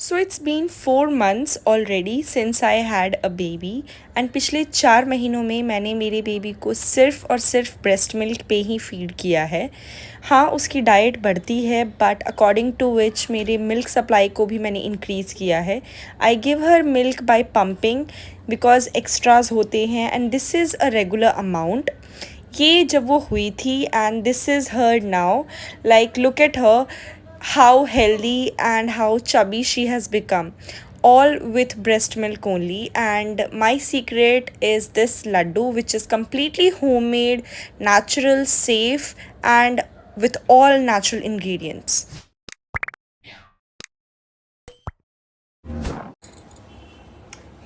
So it's been 4 months already since I had a baby and पिछले 4 महीनों में मैंने मेरे बेबी को सिर्फ़ और सिर्फ ब्रेस्ट मिल्क पे ही फीड किया है। हाँ, उसकी डाइट बढ़ती है बट अकॉर्डिंग टू विच मेरे मिल्क सप्लाई को भी मैंने इंक्रीज़ किया है। I give her milk bye pumping because extras होते हैं and this is a regular amount. ये जब वो हुई थी and this is her now, like look at her, how healthy and how chubby she has become, all with breast milk only. And my secret is this laddu, which is completely homemade, natural, safe, and with all natural ingredients.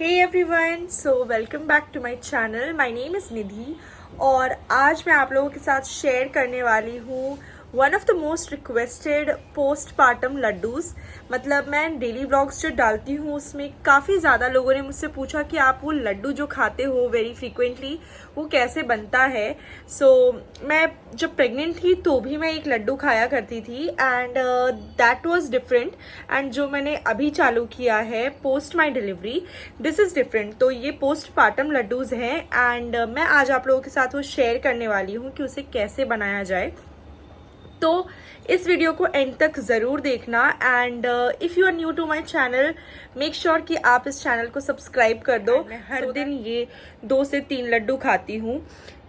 Hey everyone, so welcome back to my channel. My name is Nidhi और आज मैं आप लोगों के साथ share करने वाली हूँ one of the most requested post पार्टम लड्डूज़। मतलब मैं डेली व्लॉग्स जो डालती हूँ उसमें काफ़ी ज़्यादा लोगों ने मुझसे पूछा कि आप वो लड्डू जो खाते हो वेरी फ्रीक्वेंटली वो कैसे बनता है। मैं जब प्रेग्नेंट थी तो भी मैं एक लड्डू खाया करती थी and that was different. And जो मैंने अभी चालू किया है post my delivery, this is different. तो ये पोस्ट पार्टम लड्डूज़ हैं एंड मैं आज आप लोगों के साथ वो शेयर करने वाली हूँ कि उसे कैसे बनाया जाए। तो इस वीडियो को एंड तक ज़रूर देखना and if you are new to my channel make sure कि आप इस चैनल को सब्सक्राइब कर दो। मैं हर दिन ये 2 से 3 लड्डू खाती हूँ।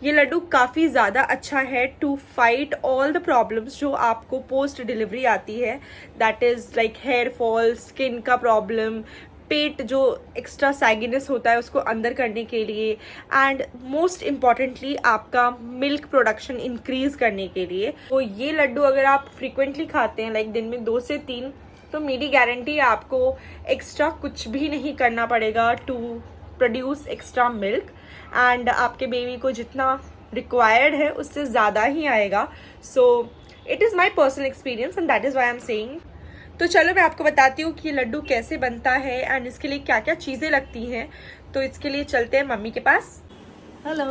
ये लड्डू काफ़ी ज़्यादा अच्छा है to fight all the problems जो आपको पोस्ट डिलीवरी आती है, that is like hair fall, skin का प्रॉब्लम, पेट जो एक्स्ट्रा सैगिनेस होता है उसको अंदर करने के लिए एंड मोस्ट इम्पॉर्टेंटली आपका मिल्क प्रोडक्शन इंक्रीज करने के लिए। तो ये लड्डू अगर आप फ्रीक्वेंटली खाते हैं लाइक दिन में 2 से 3, तो मेरी गारंटी है आपको एक्स्ट्रा कुछ भी नहीं करना पड़ेगा to produce extra milk and आपके बेबी को जितना रिक्वायर्ड है उससे ज़्यादा ही आएगा। So it is my personal experience and that is why I am saying. तो चलो मैं आपको बताती हूँ कि ये लड्डू कैसे बनता है एंड इसके लिए क्या क्या चीज़ें लगती हैं। तो इसके लिए चलते हैं मम्मी के पास। Hello.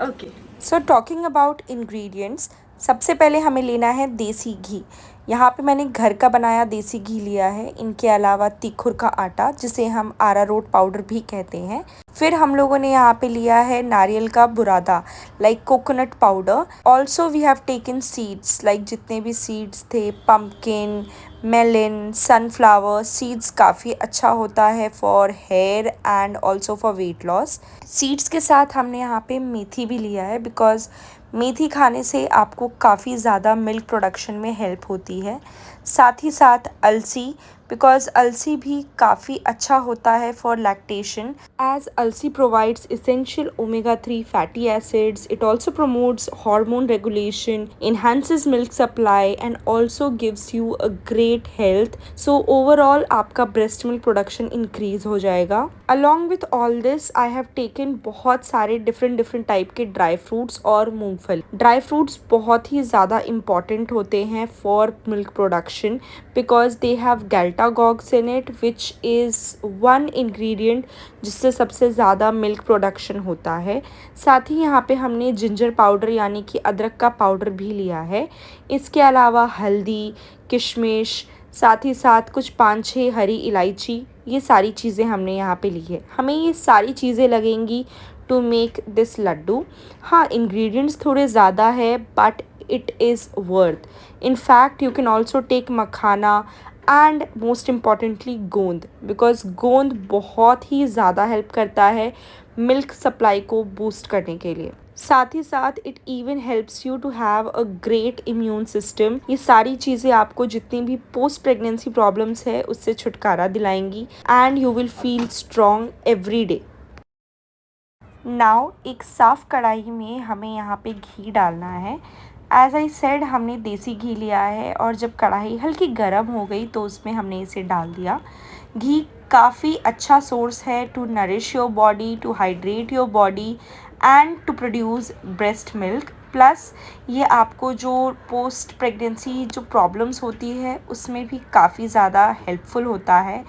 Okay, so talking about ingredients, सबसे पहले हमें लेना है देसी घी। यहाँ पे मैंने घर का बनाया देसी घी लिया है। इनके अलावा तिखुर का आटा जिसे हम अरारोट पाउडर भी कहते हैं। फिर हम लोगों ने यहाँ पे लिया है नारियल का बुरादा like coconut powder. Also we have taken seeds like जितने भी सीड्स थे, पम्पकिन, मेलिन, सनफ्लावर सीड्स काफ़ी अच्छा होता है for hair and also for weight loss. Seeds के साथ हमने यहाँ पे मेथी भी लिया है बिकॉज़ मेथी खाने से आपको काफ़ी ज़्यादा मिल्क प्रोडक्शन में हेल्प होती है। साथ ही साथ अलसी, बिकॉज अलसी भी काफ़ी अच्छा होता है फॉर लैक्टेशन एज अलसी provides essential omega-3 fatty acids. It also promotes hormone regulation, enhances milk supply and also gives you a great health. So overall आपका breast milk production increase हो जाएगा। Along with all this I have taken बहुत सारे different type के dry fruits और मूंगफली। Dry fruits बहुत ही ज़्यादा important होते हैं for milk production because they have galtagogues in it, which is one ingredient जिससे सबसे ज़्यादा मिल्क प्रोडक्शन होता है। साथ ही यहाँ पे हमने जिंजर पाउडर यानी कि अदरक का पाउडर भी लिया है। इसके अलावा हल्दी, किशमिश, साथ ही साथ कुछ 5-6 हरी इलायची, ये सारी चीज़ें हमने यहाँ पे ली है। हमें ये सारी चीज़ें लगेंगी टू मेक दिस लड्डू। हाँ, इंग्रेडिएंट्स थोड़े ज़्यादा है but it is worth. In fact, you can also take makhana and most importantly गोंद, because गोंद बहुत ही ज़्यादा हेल्प करता है मिल्क सप्लाई को बूस्ट करने के लिए। साथ ही साथ it even helps you to have a great immune system. ये सारी चीज़ें आपको जितनी भी पोस्ट प्रेगनेंसी प्रॉब्लम्स है उससे छुटकारा दिलाएंगी and you will feel strong every day. Now एक साफ़ कढ़ाई में हमें यहाँ पे घी डालना है। एज आई सेड हमने देसी घी लिया है और जब कढ़ाई हल्की गर्म हो गई तो उसमें हमने इसे डाल दिया। घी काफ़ी अच्छा सोर्स है to nourish your body, to hydrate your body and to produce breast milk. Plus ये आपको जो पोस्ट प्रेगनेंसी जो प्रॉब्लम्स होती है उसमें भी काफ़ी ज़्यादा हेल्पफुल होता है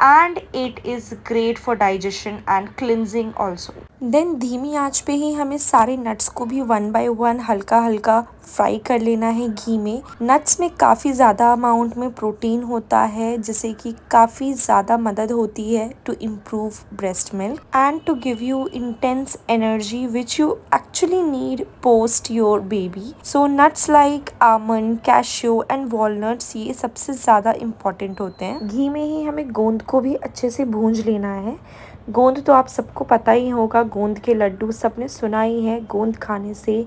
and it is great for digestion and cleansing also. Then धीमी आंच पे ही हमें सारे नट्स को भी वन बाय वन हल्का हल्का फ्राई कर लेना है घी में। नट्स में काफ़ी ज़्यादा अमाउंट में प्रोटीन होता है जिससे कि काफ़ी ज़्यादा मदद होती है to improve breast milk and to give you intense energy which you actually need post your baby. So nuts like almond, cashew and walnuts ये सबसे ज़्यादा इम्पॉर्टेंट होते हैं। घी में ही हमें गोंद को भी अच्छे से भूंज लेना है। गोंद तो आप सबको पता ही होगा, गोंद के लड्डू सबने सुना ही है। गोंद खाने से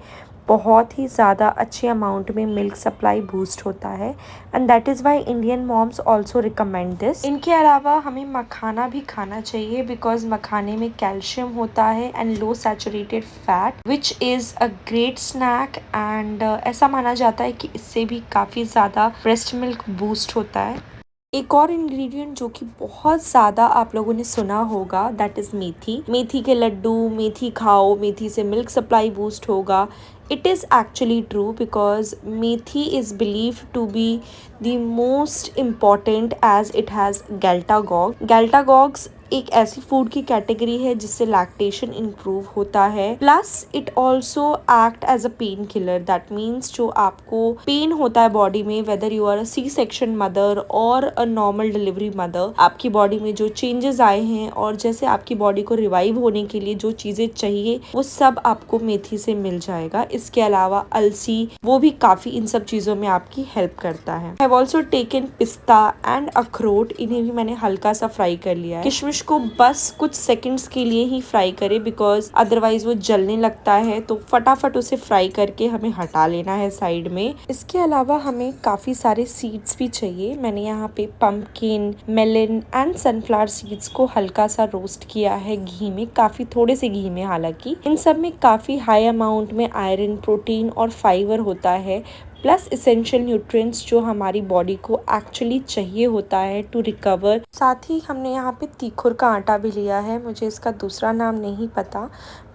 बहुत ही ज़्यादा अच्छे अमाउंट में मिल्क सप्लाई बूस्ट होता है and that is why Indian moms also recommend this. इनके अलावा हमें मखाना भी खाना चाहिए बिकॉज मखाने में कैल्शियम होता है and low saturated fat which is a great snack and ऐसा माना जाता है कि इससे भी काफ़ी ज़्यादा ब्रेस्ट मिल्क बूस्ट होता है। एक और इंग्रेडिएंट जो कि बहुत ज़्यादा आप लोगों ने सुना होगा दैट इज़ मेथी। मेथी के लड्डू, मेथी खाओ, मेथी से मिल्क सप्लाई बूस्ट होगा। It is actually true because methi is believe to be the most important as it has galactagogue. Galactagogues एक ऐसी फूड की कैटेगरी है जिससे लैक्टेशन इम्प्रूव होता है, plus it also act as a painkiller. That means जो आपको pain होता है बॉडी में, whether you are a C section mother और अ नॉर्मल डिलीवरी मदर, आपकी बॉडी में जो चेंजेस आए हैं और जैसे आपकी बॉडी को रिवाइव होने के लिए जो चीजें चाहिए वो सब आपको मेथी से मिल जाएगा। इसके अलावा अलसी, वो भी काफी इन सब चीजों में आपकी हेल्प करता है। आई हैव ऑल्सो टेकन पिस्ता एंड अखरोट, इन्हें भी मैंने हल्का सा फ्राई कर लिया है। किशमिश को बस कुछ सेकंड्स के लिए ही फ्राई करें बिकॉज अदरवाइज वो जलने लगता है, तो फटाफट उसे फ्राई करके हमें हटा लेना है साइड में। इसके अलावा हमें काफी सारे सीड्स भी चाहिए। मैंने यहाँ पे pumpkin, melon and sunflower seeds को हल्का सा रोस्ट किया है घी में, काफी थोड़े से घी में। हालांकि इन सब में काफी हाई अमाउंट में आयरन, प्रोटीन और फाइबर होता है, प्लस इसेंशियल न्यूट्रिएंट्स जो हमारी बॉडी को एक्चुअली चाहिए होता है टू रिकवर। साथ ही हमने यहाँ पे तीखुर का आटा भी लिया है, मुझे इसका दूसरा नाम नहीं पता,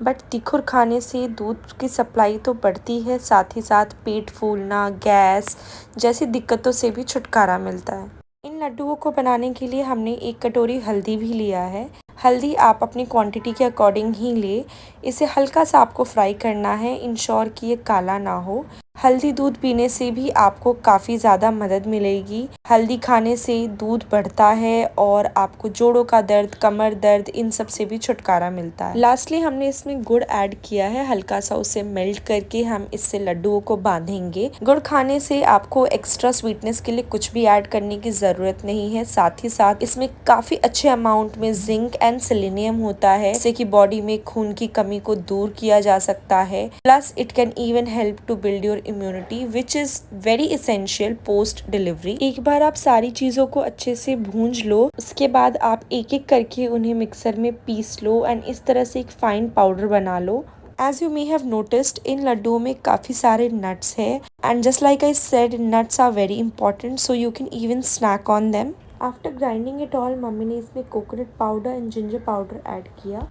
बट तीखुर खाने से दूध की सप्लाई तो बढ़ती है, साथ ही साथ पेट फूलना, गैस जैसी दिक्कतों से भी छुटकारा मिलता है। इन लड्डुओं को बनाने के लिए हमने 1 कटोरी हल्दी भी लिया है। हल्दी आप अपनी क्वांटिटी के अकॉर्डिंग ही ले। इसे हल्का सा आपको फ्राई करना है, इंश्योर कि ये काला ना हो। हल्दी दूध पीने से भी आपको काफ़ी ज़्यादा मदद मिलेगी। हल्दी खाने से दूध बढ़ता है और आपको जोड़ों का दर्द, कमर दर्द, इन सब से भी छुटकारा मिलता है। लास्टली हमने इसमें गुड़ ऐड किया है, हल्का सा उसे मेल्ट करके हम इससे लड्डुओं को बांधेंगे। गुड़ खाने से आपको एक्स्ट्रा स्वीटनेस के लिए कुछ भी ऐड करने की ज़रूरत नहीं है। साथ ही साथ इसमें काफ़ी अच्छे अमाउंट में जिंक एंड सेलेनियम होता है, जिससे कि बॉडी में खून की कमी को दूर किया जा सकता है। Plus it can even help to build your immunity which is very essential post delivery. एक बार आप सारी चीजों को अच्छे से भूंज लो, उसके बाद आप एक एक करके उन्हें मिक्सर में पीस लो एंड इस तरह से एक फाइन पाउडर बना लो। As you may have noticed, इन लड्डुओं में काफ़ी सारे नट्स है and just like I said, nuts are very important, so you can even snack on them. After grinding it all, mummy ने इसमें coconut powder and ginger powder add किया।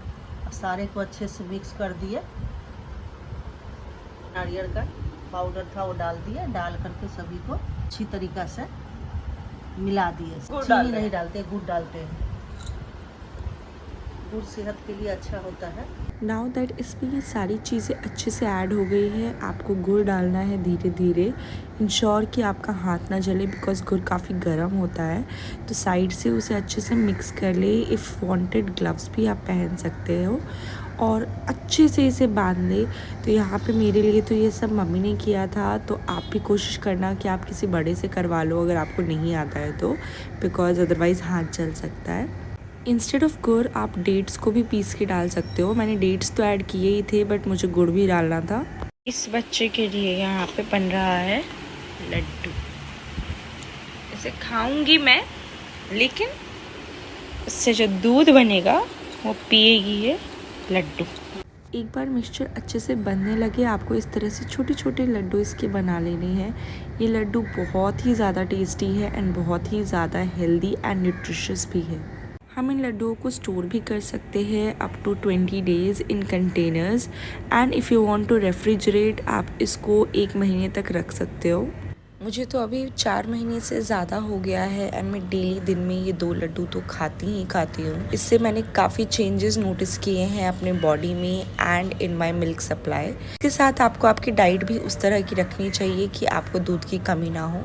सारे को अच्छे से मिक्स कर दिए। नारियल का पाउडर था वो डाल दिया, डाल करके सभी को अच्छी तरीका से मिला दिए। चीनी नहीं डालते, गुड़ डालते हैं। गुड़ सेहत के लिए अच्छा होता है। नाउ दैट इसमें ये सारी चीज़ें अच्छे से ऐड हो गई है, आपको गुड़ डालना है धीरे धीरे। इंश्योर कि आपका हाथ ना जले बिकॉज गुड़ काफ़ी गर्म होता है, तो साइड से उसे अच्छे से मिक्स कर ले। इफ़ वांटेड ग्लव्स भी आप पहन सकते हो और अच्छे से इसे बांध दे। तो यहाँ पे मेरे लिए तो ये सब मम्मी ने किया था, तो आप भी कोशिश करना कि आप किसी बड़े से करवा लो अगर आपको नहीं आता है तो, बिकॉज अदरवाइज़ हाथ जल सकता है। इंस्टेड ऑफ गुड़ आप डेट्स को भी पीस के डाल सकते हो। मैंने डेट्स तो ऐड किए ही थे बट मुझे गुड़ भी डालना था। इस बच्चे के लिए यहाँ पे बन रहा है लड्डू। इसे खाऊंगी मैं, लेकिन इससे जो दूध बनेगा वो पिएगी ये लड्डू। एक बार मिक्सचर अच्छे से बनने लगे, आपको इस तरह से छोटे छोटे लड्डू इसके बना लेने हैं। ये लड्डू बहुत ही ज़्यादा टेस्टी है एंड बहुत ही ज़्यादा हेल्दी एंड न्यूट्रिशियस भी है। हम इन लड्डुओं को स्टोर भी कर सकते हैं up to 20 days in containers and if you want to refrigerate, आप इसको 1 महीने तक रख सकते हो। मुझे तो अभी 4 महीने से ज़्यादा हो गया है एंड मैं डेली दिन में ये 2 लड्डू तो खाती ही खाती हूँ। इससे मैंने काफ़ी चेंजेस नोटिस किए हैं अपने बॉडी में and in my milk supply. इसके साथ आपको आपकी डाइट भी उस तरह की रखनी चाहिए कि आपको दूध की कमी ना हो।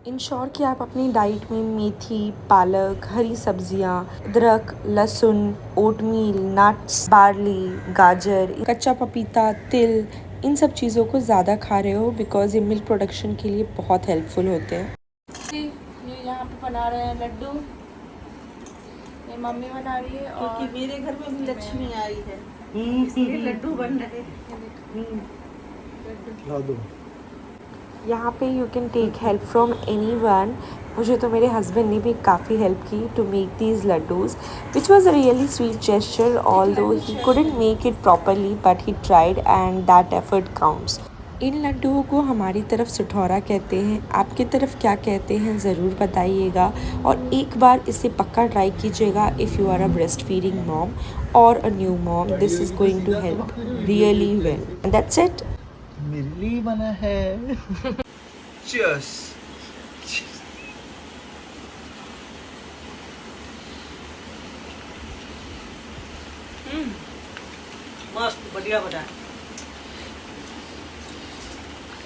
इंश्योर कि आप अपनी डाइट में मेथी, पालक, हरी सब्जियाँ, अदरक, लहसुन, ओटमील, नट्स, बार्ली, गाजर, कच्चा पपीता, तिल, इन सब चीज़ों को ज़्यादा खा रहे हो बिकॉज ये मिल्क प्रोडक्शन के लिए बहुत हेल्पफुल होते हैं। ये यहाँ पे बना रहे हैं लड्डू, ये मम्मी बना रही है और क्योंकि मेरे घर में भी लक्ष्मी आई है इसलिए लड्डू बन रहे हैं। यहाँ पे you can take help from anyone. मुझे तो मेरे हस्बैंड ने भी काफ़ी हेल्प की to make these laddoos which was a really sweet gesture although he couldn't make it properly but he tried and that effort counts. इन लड्डुओं को हमारी तरफ सुठौरा कहते हैं, आपकी तरफ क्या कहते हैं ज़रूर बताइएगा और एक बार इसे पक्का ट्राई कीजिएगा if you are a breastfeeding mom और a new mom. This is going to help really well and that's it. मेरे लिए बना है। Cheers. मस्त बढ़िया बना है।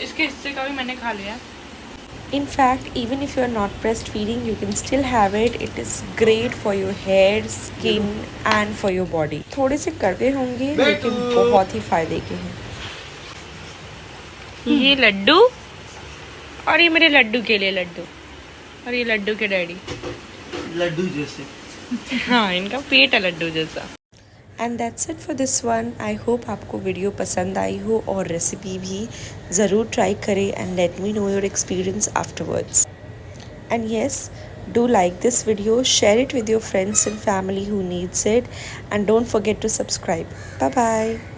इसके हिस्से का भी मैंने खा लिया। In fact, even if you are not breastfeeding, you can still have it. It is great for your hair, skin and for your body. थोड़े से कड़वे होंगे लेकिन बहुत ही फायदे के हैं। ये लड्डू और ये मेरे लड्डू के लिए लड्डू और ये लड्डू के डैडी। लड्डू जैसे। हाँ, इनका पेट है लड्डू जैसा। And that's it for this one. I hope आपको वीडियो पसंद आई हो और रेसिपी भी ज़रूर ट्राई करें and let me know your experience afterwards. And yes, do like this video, share it with your friends and family who needs it, and don't forget to subscribe. Bye bye.